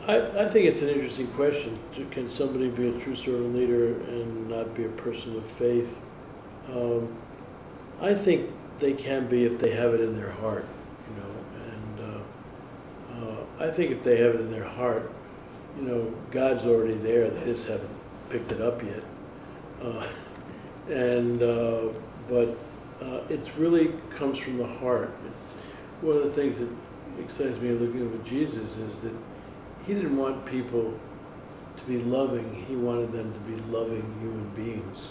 I think it's an interesting question. Can somebody be a true servant leader and not be a person of faith? I think they can be if they have it in their heart, you know. And I think if they have it in their heart, you know, God's already there. They just haven't picked it up yet. But it really comes from the heart. It's one of the things that excites me looking with Jesus is that he didn't want people to be loving. He wanted them to be loving human beings.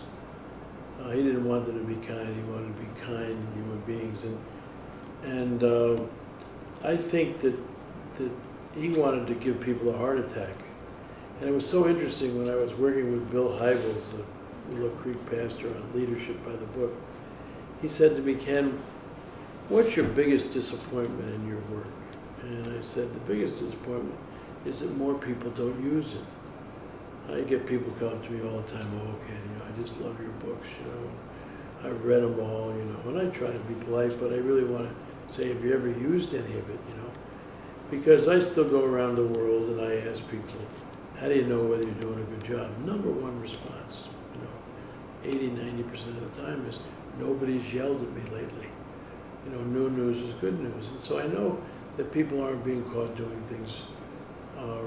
He didn't want them to be kind. He wanted to be kind human beings. And I think that he wanted to give people a heart attack. And it was so interesting when I was working with Bill Hybels, the Willow Creek pastor, on leadership by the book. He said to me, Ken, what's your biggest disappointment in your work? And I said, the biggest disappointment is that more people don't use it. I get people come to me all the time, oh, Ken, you know, I just love your books, you know. I've read them all, you know, and I try to be polite, but I really want to say, have you ever used any of it, you know? Because I still go around the world and I ask people, how do you know whether you're doing a good job? Number one response, you know, 80–90% of the time is, nobody's yelled at me lately. You know, no news is good news. And so I know that people aren't being caught doing things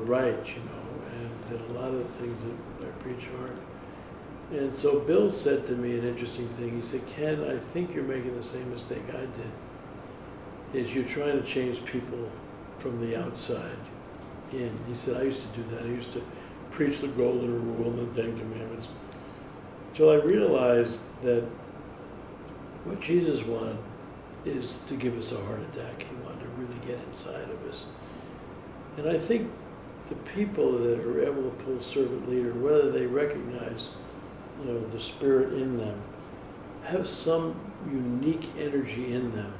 right, you know, and that a lot of the things that I preach aren't. And so Bill said to me an interesting thing. He said, Ken, I think you're making the same mistake I did, is you're trying to change people from the outside in. He said, I used to do that. I used to preach the golden rule and the 10 commandments, until I realized that what Jesus wanted is to give us a heart attack. He wanted to really get inside of us. And I think the people that are able to pull servant leader, whether they recognize, you know, the spirit in them, have some unique energy in them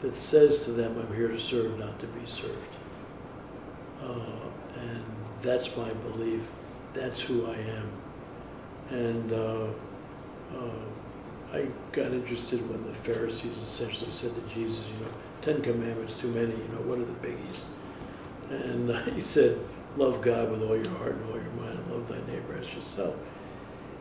that says to them, I'm here to serve, not to be served. And that's my belief. That's who I am. And I got interested when the Pharisees essentially said to Jesus, you know, 10 commandments too many, you know, what are the biggies? And he said, love God with all your heart and all your mind, and love thy neighbor as yourself.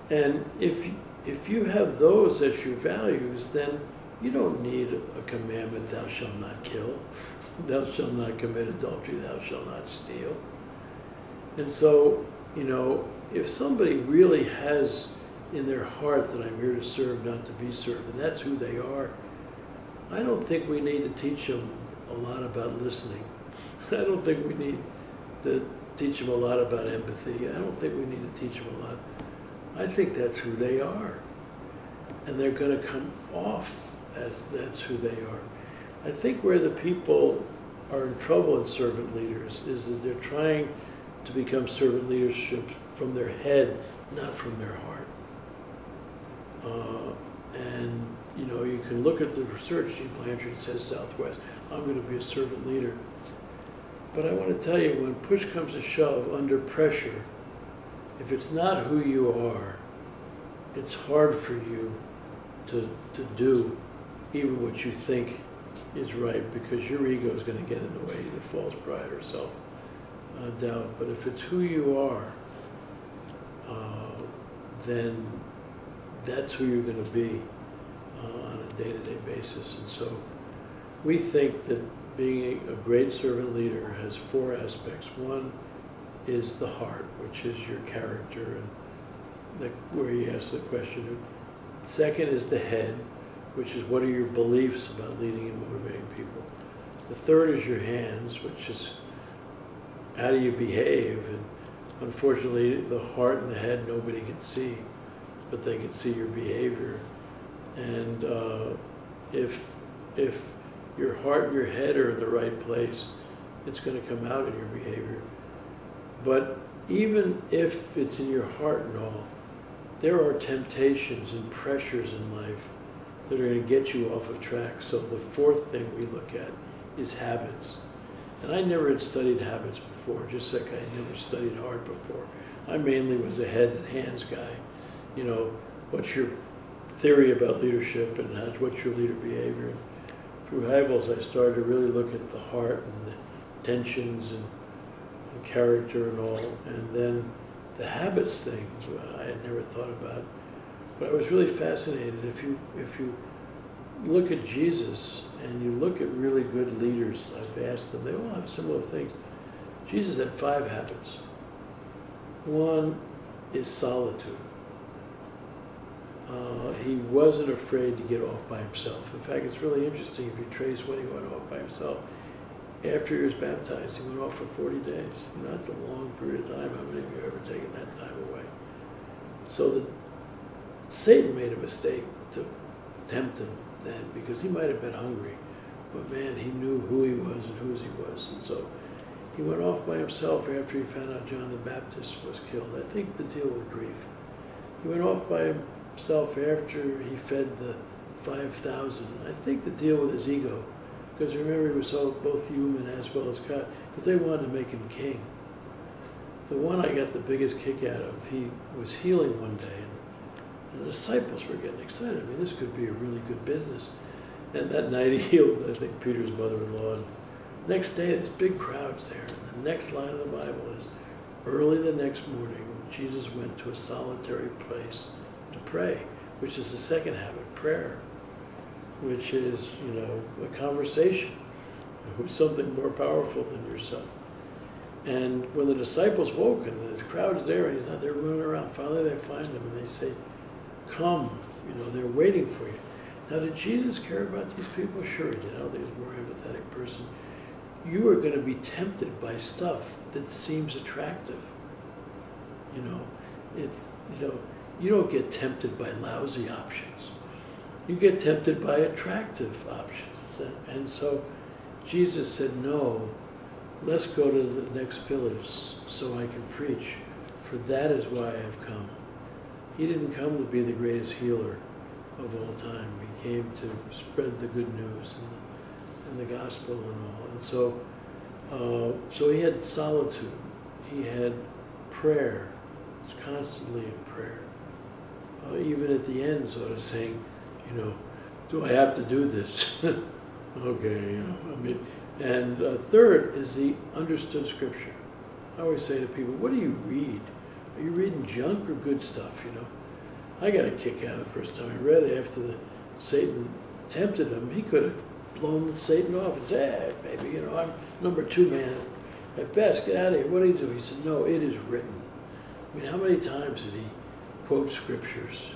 And if you have those as your values, then you don't need a commandment, thou shalt not kill, thou shalt not commit adultery, thou shalt not steal. And so, you know, if somebody really has in their heart that I'm here to serve, not to be served, and that's who they are, I don't think we need to teach them a lot about listening. I don't think we need to teach them a lot about empathy. I don't think we need to teach them a lot. I think that's who they are. And they're going to come off as that's who they are. I think where the people are in trouble in servant leaders is that they're trying to become servant leadership from their head, not from their heart. And, you know, you can look at the research. Blanchard says Southwest, I'm going to be a servant leader. But I want to tell you, when push comes to shove, under pressure, if it's not who you are, it's hard for you to do even what you think is right, because your ego is going to get in the way, either false pride or self-doubt. But if it's who you are, then that's who you're going to be on a day-to-day basis. And so we think that being a great servant leader has 4 aspects. One is the heart, which is your character, and where you ask the question. Second is the head, which is what are your beliefs about leading and motivating people. The third is your hands, which is how do you behave. And unfortunately, the heart and the head nobody can see, but they can see your behavior. And if your heart and your head are in the right place, it's going to come out in your behavior. But even if it's in your heart and all, there are temptations and pressures in life that are going to get you off of track. So the 4th thing we look at is habits. And I never had studied habits before, just like I had never studied heart before. I mainly was a head and hands guy. You know, what's your theory about leadership and what's your leader behavior? Through Hybels, I started to really look at the heart and the tensions and and character and all. And then the habits thing, I had never thought about. But I was really fascinated. If you look at Jesus and you look at really good leaders, I've asked them, they all have similar things. Jesus had 5 habits. One is solitude. He wasn't afraid to get off by himself. In fact, it's really interesting if you trace when he went off by himself. After he was baptized, he went off for 40 days. You know, that's a long period of time. How many of you have ever taken that time away? So Satan made a mistake to tempt him then, because he might have been hungry, but man, he knew who he was and whose he was. And so he went off by himself after he found out John the Baptist was killed, I think to deal with grief. He went off by himself after he fed the 5,000, I think to deal with his ego, because remember he was so both human as well as God, because they wanted to make him king. The one I got the biggest kick out of, he was healing one day, and the disciples were getting excited. I mean, this could be a really good business. And that night he healed, I think, Peter's mother-in-law. And next day, there's big crowds there. And the next line of the Bible is, early the next morning, Jesus went to a solitary place to pray, which is the second habit, prayer, which is, you know, a conversation with something more powerful than yourself. And when the disciples woke and the crowd's there, and he's not there running around, finally they find him and they say, come, you know, they're waiting for you. Now, did Jesus care about these people? Sure he did. I don't think he was a more empathetic person. You are going to be tempted by stuff that seems attractive. You know, it's, you know, you don't get tempted by lousy options. You get tempted by attractive options. And so Jesus said, no, let's go to the next village so I can preach, for that is why I have come. He didn't come to be the greatest healer of all time. He came to spread the good news and the gospel and all. And so he had solitude. He had prayer. He was constantly in prayer. Even at the end, sort of saying, you know, do I have to do this? Okay, you know, I mean. And third is he understood Scripture. I always say to people, what do you read? Are you reading junk or good stuff, you know? I got a kick out of the first time I read it after Satan tempted him. He could have blown Satan off and said, hey, baby, you know, I'm number 2 man at best. Get out of here. What do you do? He said, no, it is written. I mean, how many times did he quote scriptures?